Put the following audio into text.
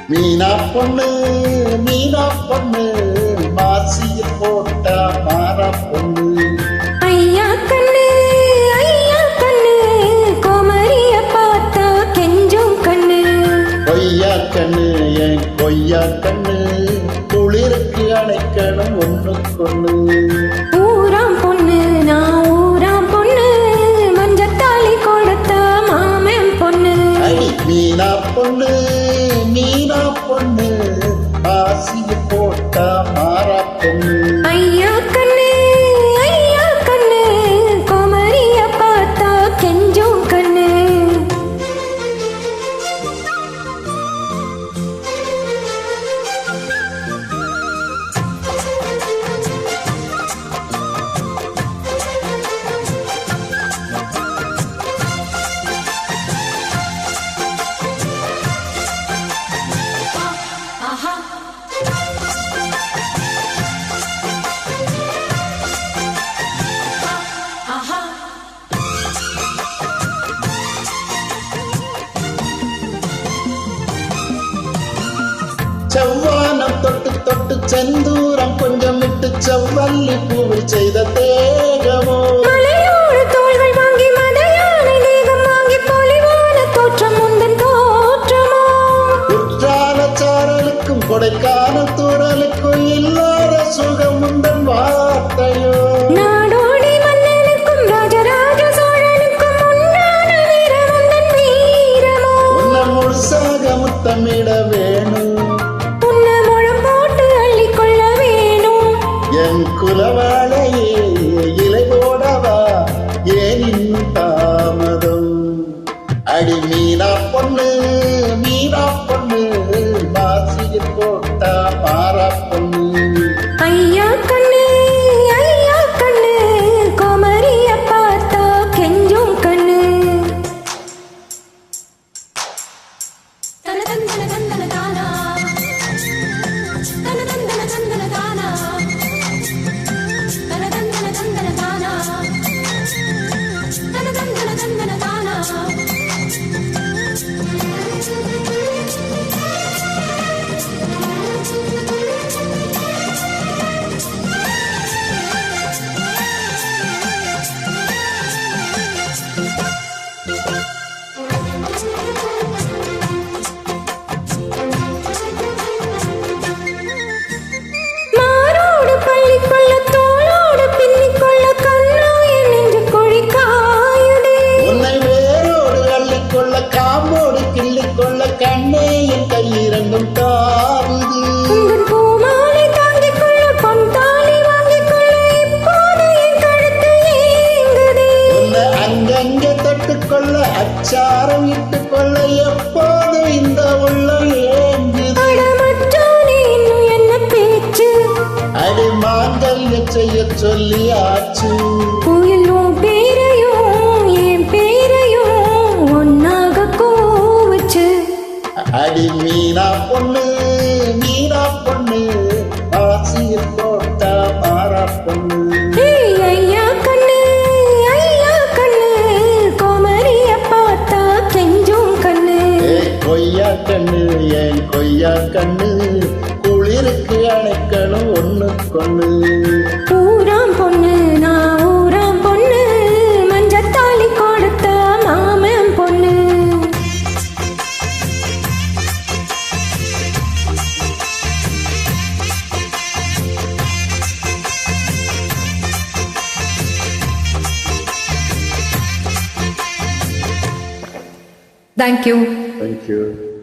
மீனா பொண்ணு மாசியில் போட்டா மாறா பொண்ணு. ஐயா கண்ணு கோமரிய பார்த்தா கெஞ்சும் கண்ணு. கொய்யா கண்ணு என் கொய்யா கண்ணு குளிருக்கு அணைக்கணும் ஒண்ணுக்கொண்ணு. ஊராம் பொண்ணு நான் ஊராம் பொண்ணு மஞ்சத்தாலி கொடுத்த மாமன் பொண்ணு. மீனா பொண்ணு மாசியில் போட்டா மாறா பொண்ணு. ஐயா கண்ணு கோமரிய பார்த்தா கெஞ்சும் கண்ணு. செவ்வானம் தொட்டு தொட்டு செந்தூரம் கொஞ்சம் விட்டு செவ்வல்லி பூவில் செய்த தேகமோ. மலையோடு தோள்கள் வாங்கி மலையானை தேகம் வாங்கி பொலிவான தோற்றம் முந்தன் தோற்றமோ. குற்றால சாரலுக்கும் கொடைக்கானல் தூரலுக்கும் இல்லாத சுகம் முந்தன் வார்த்தையோ. நாடோடி மன்னனுக்கும் ராஜராஜ சோழனுக்கும் உண்டான வீரம் முந்தன் வீரமோ. உன்னை முழுசாக முத்தமிட வேணும், உன்னை முழம் போட்டு அள்ளிக்கொள்ள வேணும். என் குலவாழையே இலை போடவா ஏன் இன்னும் தாமதம். அடி மீனா பொண்ணு மாசியில் போட்டா மாறா பொண்ணு. ஐயா கண்ணு கோமரிய பார்த்தா கெஞ்சும் கண்ணு. கண்ணே என் கையிரண்டும் தாவுது. உங்கள் பூமாலை தாங்கிக் கொள்ள பொன்தாலி வாங்கிக் கொள்ள இப்போது என் கழுத்து ஏங்குது. உன்னை அங்கங்கே தொட்டுக்கொள்ள அச்சாரம் இட்டுக் கொள்ள எப்போது இந்த உள்ளம் ஏங்குது. அடமற்றானே இன்னும் என்ன பேச்சு, அடி மாங்கல்ய செய்ய சொல்லி ஆச்சு. புயலும் பேரையும் என் பேரையும் ஒன்னாக கூவச்சு. அடி மீனா பொண்ணு மாசியில் போட்டா மாறா பொண்ணு. ஐயா கண்ணு கோமரிய பார்த்தா கெஞ்சும் கண்ணு. கொய்யா கண்ணு என் கொய்யா கண்ணு குளிருக்கு அணைக்கணும் ஒண்ணுக்கொண்ணு. ஊராம் பொண்ணு நான் ஊராம் பொண்ணு மஞ்சத்தாலி கொடுத்த மாமன் பொண்ணு. Thank you. Thank you.